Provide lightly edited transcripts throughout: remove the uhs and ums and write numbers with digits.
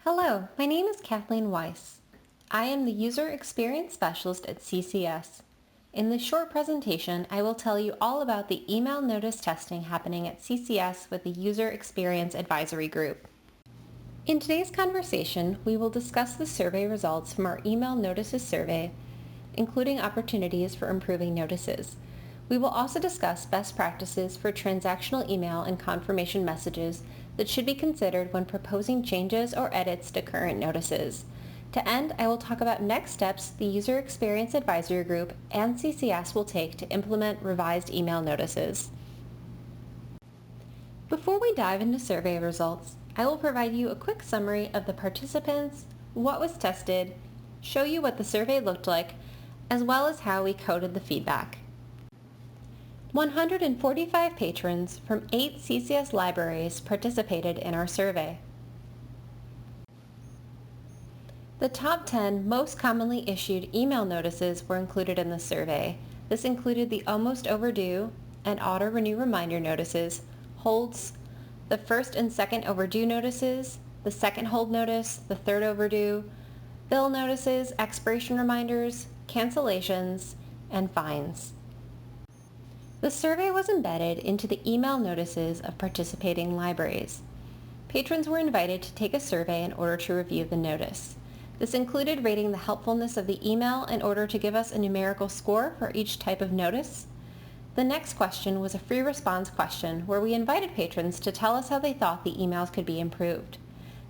Hello, my name is Kathleen Weiss. I am the User Experience Specialist at CCS. In this short presentation, I will tell you all about the email notice testing happening at CCS with the User Experience Advisory Group. In today's conversation, we will discuss the survey results from our email notices survey, including opportunities for improving notices. We will also discuss best practices for transactional email and confirmation messages that should be considered when proposing changes or edits to current notices. To end, I will talk about next steps the User Experience Advisory Group and CCS will take to implement revised email notices. Before we dive into survey results, I will provide you a quick summary of the participants, what was tested, show you what the survey looked like, as well as how we coded the feedback. 145 patrons from 8 CCS libraries participated in our survey. The top 10 most commonly issued email notices were included in the survey. This included the almost overdue and auto-renew reminder notices, holds, the first and second overdue notices, the second hold notice, the third overdue, bill notices, expiration reminders, cancellations, and fines. The survey was embedded into the email notices of participating libraries. Patrons were invited to take a survey in order to review the notice. This included rating the helpfulness of the email in order to give us a numerical score for each type of notice. The next question was a free response question where we invited patrons to tell us how they thought the emails could be improved.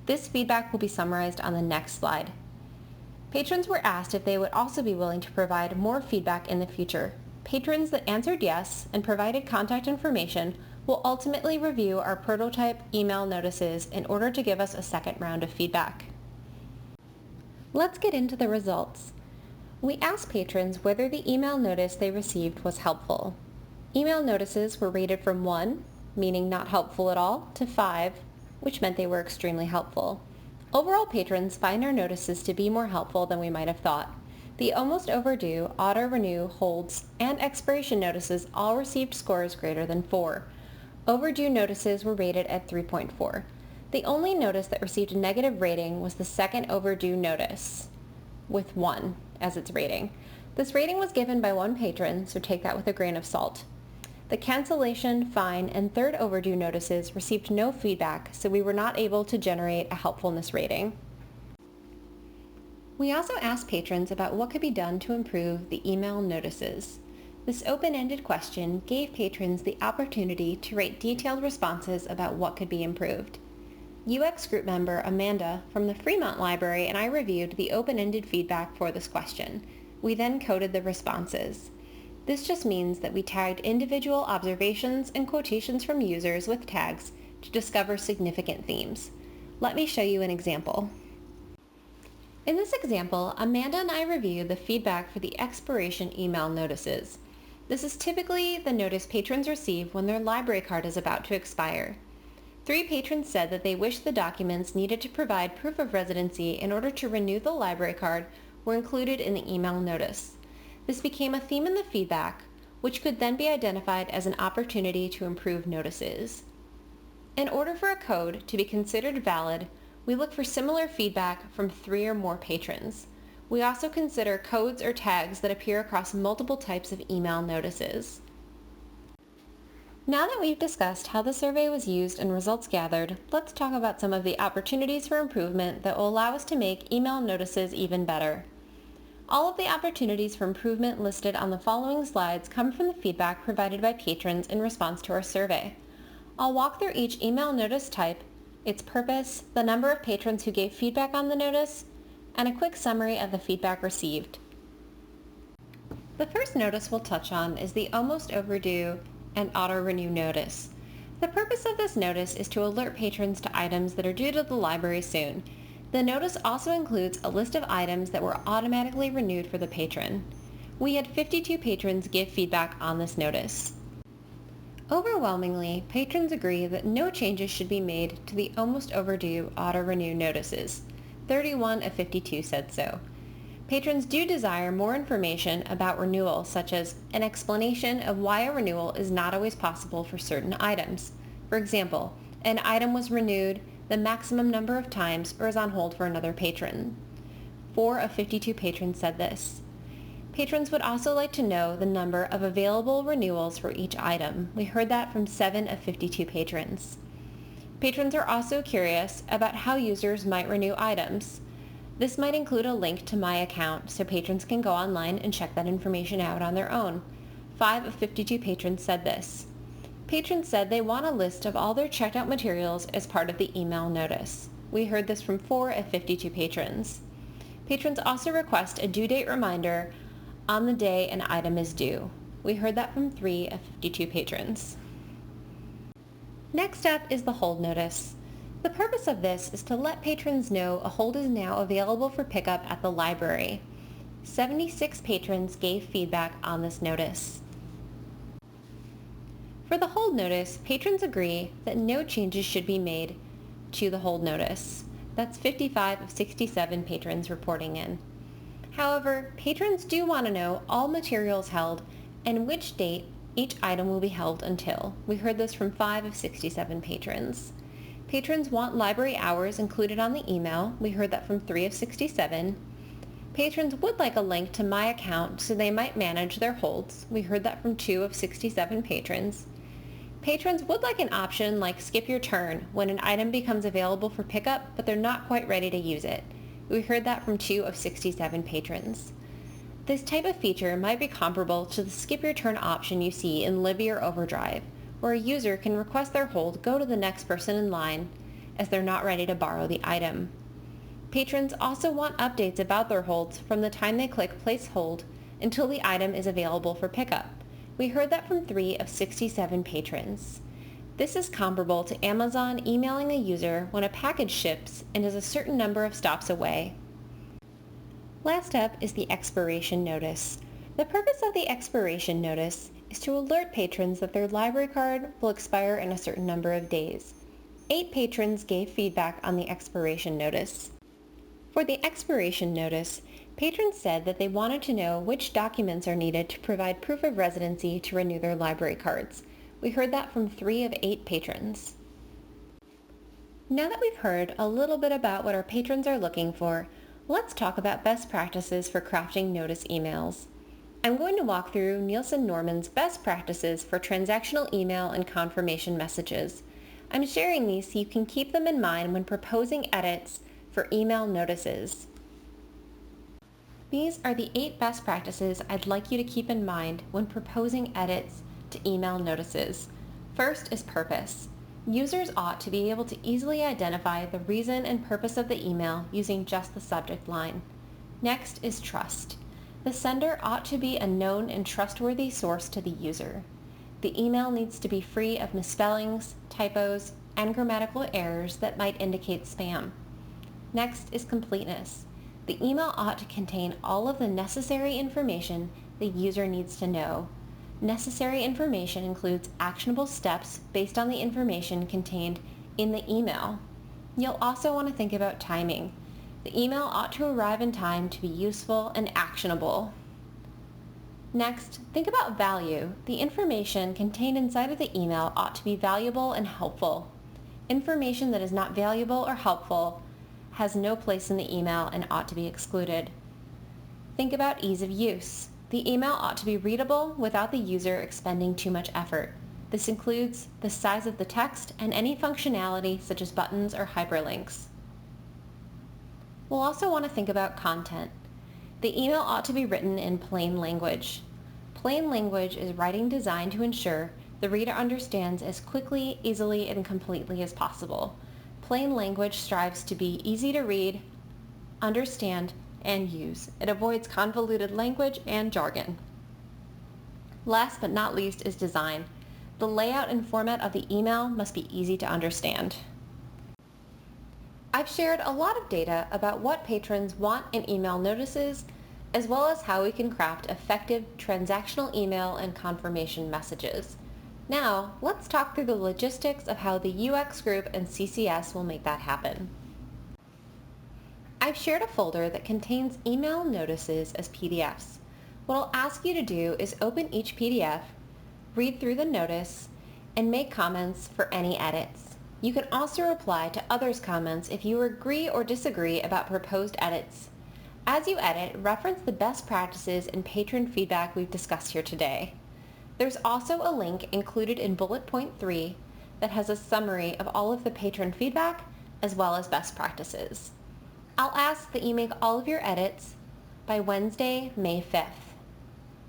This feedback will be summarized on the next slide. Patrons were asked if they would also be willing to provide more feedback in the future. Patrons that answered yes and provided contact information will ultimately review our prototype email notices in order to give us a second round of feedback. Let's get into the results. We asked patrons whether the email notice they received was helpful. Email notices were rated from 1, meaning not helpful at all, to 5, which meant they were extremely helpful. Overall, patrons find our notices to be more helpful than we might have thought. The almost overdue, auto-renew, holds, and expiration notices all received scores greater than 4. Overdue notices were rated at 3.4. The only notice that received a negative rating was the second overdue notice, with 1 as its rating. This rating was given by one patron, so take that with a grain of salt. The cancellation, fine, and third overdue notices received no feedback, so we were not able to generate a helpfulness rating. We also asked patrons about what could be done to improve the email notices. This open-ended question gave patrons the opportunity to write detailed responses about what could be improved. UX group member Amanda from the Fremont Library and I reviewed the open-ended feedback for this question. We then coded the responses. This just means that we tagged individual observations and quotations from users with tags to discover significant themes. Let me show you an example. In this example, Amanda and I reviewed the feedback for the expiration email notices. This is typically the notice patrons receive when their library card is about to expire. 3 patrons said that they wished the documents needed to provide proof of residency in order to renew the library card were included in the email notice. This became a theme in the feedback, which could then be identified as an opportunity to improve notices. In order for a code to be considered valid, we look for similar feedback from 3 or more patrons. We also consider codes or tags that appear across multiple types of email notices. Now that we've discussed how the survey was used and results gathered, let's talk about some of the opportunities for improvement that will allow us to make email notices even better. All of the opportunities for improvement listed on the following slides come from the feedback provided by patrons in response to our survey. I'll walk through each email notice type, its purpose, the number of patrons who gave feedback on the notice, and a quick summary of the feedback received. The first notice we'll touch on is the almost overdue and auto-renew notice. The purpose of this notice is to alert patrons to items that are due to the library soon. The notice also includes a list of items that were automatically renewed for the patron. We had 52 patrons give feedback on this notice. Overwhelmingly, patrons agree that no changes should be made to the almost overdue auto-renew notices. 31 of 52 said so. Patrons do desire more information about renewal, such as an explanation of why a renewal is not always possible for certain items. For example, an item was renewed, the maximum number of times, or is on hold for another patron. 4 of 52 patrons said this. Patrons would also like to know the number of available renewals for each item. We heard that from 7 of 52 patrons. Patrons are also curious about how users might renew items. This might include a link to My Account so patrons can go online and check that information out on their own. 5 of 52 patrons said this. Patrons said they want a list of all their checked out materials as part of the email notice. We heard this from 4 of 52 patrons. Patrons also request a due date reminder on the day an item is due. We heard that from 3 of 52 patrons. Next up is the hold notice. The purpose of this is to let patrons know a hold is now available for pickup at the library. 76 patrons gave feedback on this notice. For the hold notice, patrons agree that no changes should be made to the hold notice. That's 55 of 67 patrons reporting in. However, patrons do want to know all materials held and which date each item will be held until. We heard this from 5 of 67 patrons. Patrons want library hours included on the email. We heard that from 3 of 67. Patrons would like a link to My Account so they might manage their holds. We heard that from 2 of 67 patrons. Patrons would like an option like skip your turn when an item becomes available for pickup but they're not quite ready to use it. We heard that from 2 of 67 patrons. This type of feature might be comparable to the skip your turn option you see in Libby or Overdrive, where a user can request their hold go to the next person in line as they're not ready to borrow the item. Patrons also want updates about their holds from the time they click Place Hold until the item is available for pickup. We heard that from 3 of 67 patrons. This is comparable to Amazon emailing a user when a package ships and is a certain number of stops away. Last up is the expiration notice. The purpose of the expiration notice is to alert patrons that their library card will expire in a certain number of days. 8 patrons gave feedback on the expiration notice. For the expiration notice, patrons said that they wanted to know which documents are needed to provide proof of residency to renew their library cards. We heard that from 3 of 8 patrons. Now that we've heard a little bit about what our patrons are looking for, let's talk about best practices for crafting notice emails. I'm going to walk through Nielsen Norman's best practices for transactional email and confirmation messages. I'm sharing these so you can keep them in mind when proposing edits for email notices. These are the 8 best practices I'd like you to keep in mind when proposing edits to email notices. First is purpose. Users ought to be able to easily identify the reason and purpose of the email using just the subject line. Next is trust. The sender ought to be a known and trustworthy source to the user. The email needs to be free of misspellings, typos, and grammatical errors that might indicate spam. Next is completeness. The email ought to contain all of the necessary information the user needs to know. Necessary information includes actionable steps based on the information contained in the email. You'll also want to think about timing. The email ought to arrive in time to be useful and actionable. Next, think about value. The information contained inside of the email ought to be valuable and helpful. Information that is not valuable or helpful has no place in the email and ought to be excluded. Think about ease of use. The email ought to be readable without the user expending too much effort. This includes the size of the text and any functionality such as buttons or hyperlinks. We'll also want to think about content. The email ought to be written in plain language. Plain language is writing designed to ensure the reader understands as quickly, easily, and completely as possible. Plain language strives to be easy to read, understand, and use. It avoids convoluted language and jargon. Last but not least is design. The layout and format of the email must be easy to understand. I've shared a lot of data about what patrons want in email notices, as well as how we can craft effective transactional email and confirmation messages. Now, let's talk through the logistics of how the UX group and CCS will make that happen. I've shared a folder that contains email notices as PDFs. What I'll ask you to do is open each PDF, read through the notice, and make comments for any edits. You can also reply to others' comments if you agree or disagree about proposed edits. As you edit, reference the best practices and patron feedback we've discussed here today. There's also a link included in bullet point 3 that has a summary of all of the patron feedback as well as best practices. I'll ask that you make all of your edits by Wednesday, May 5th.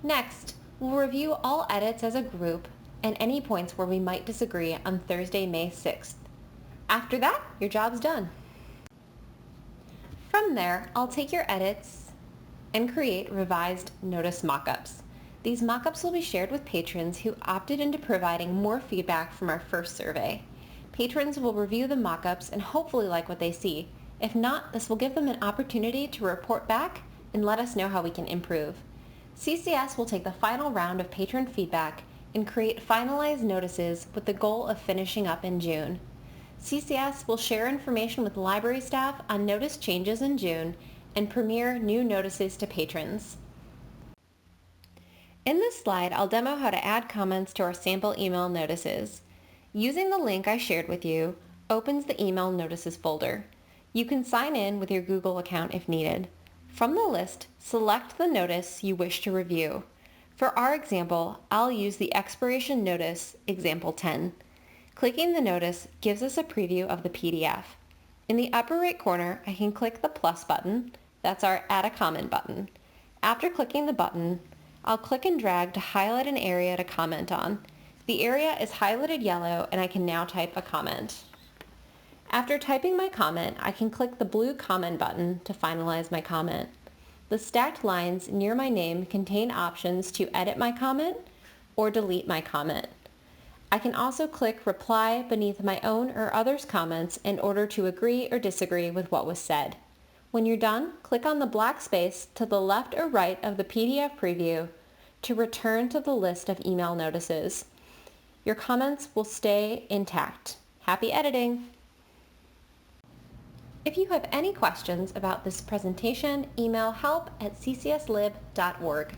Next, we'll review all edits as a group and any points where we might disagree on Thursday, May 6th. After that, your job's done. From there, I'll take your edits and create revised notice mockups. These mockups will be shared with patrons who opted into providing more feedback from our first survey. Patrons will review the mockups and hopefully like what they see. If not, this will give them an opportunity to report back and let us know how we can improve. CCS will take the final round of patron feedback and create finalized notices with the goal of finishing up in June. CCS will share information with library staff on notice changes in June and premiere new notices to patrons. In this slide, I'll demo how to add comments to our sample email notices. Using the link I shared with you opens the email notices folder. You can sign in with your Google account if needed. From the list, select the notice you wish to review. For our example, I'll use the expiration notice, example 10. Clicking the notice gives us a preview of the PDF. In the upper right corner, I can click the plus button. That's our Add a Comment button. After clicking the button, I'll click and drag to highlight an area to comment on. The area is highlighted yellow and I can now type a comment. After typing my comment, I can click the blue comment button to finalize my comment. The stacked lines near my name contain options to edit my comment or delete my comment. I can also click reply beneath my own or others' comments in order to agree or disagree with what was said. When you're done, click on the black space to the left or right of the PDF preview to return to the list of email notices. Your comments will stay intact. Happy editing! If you have any questions about this presentation, email help@ccslib.org.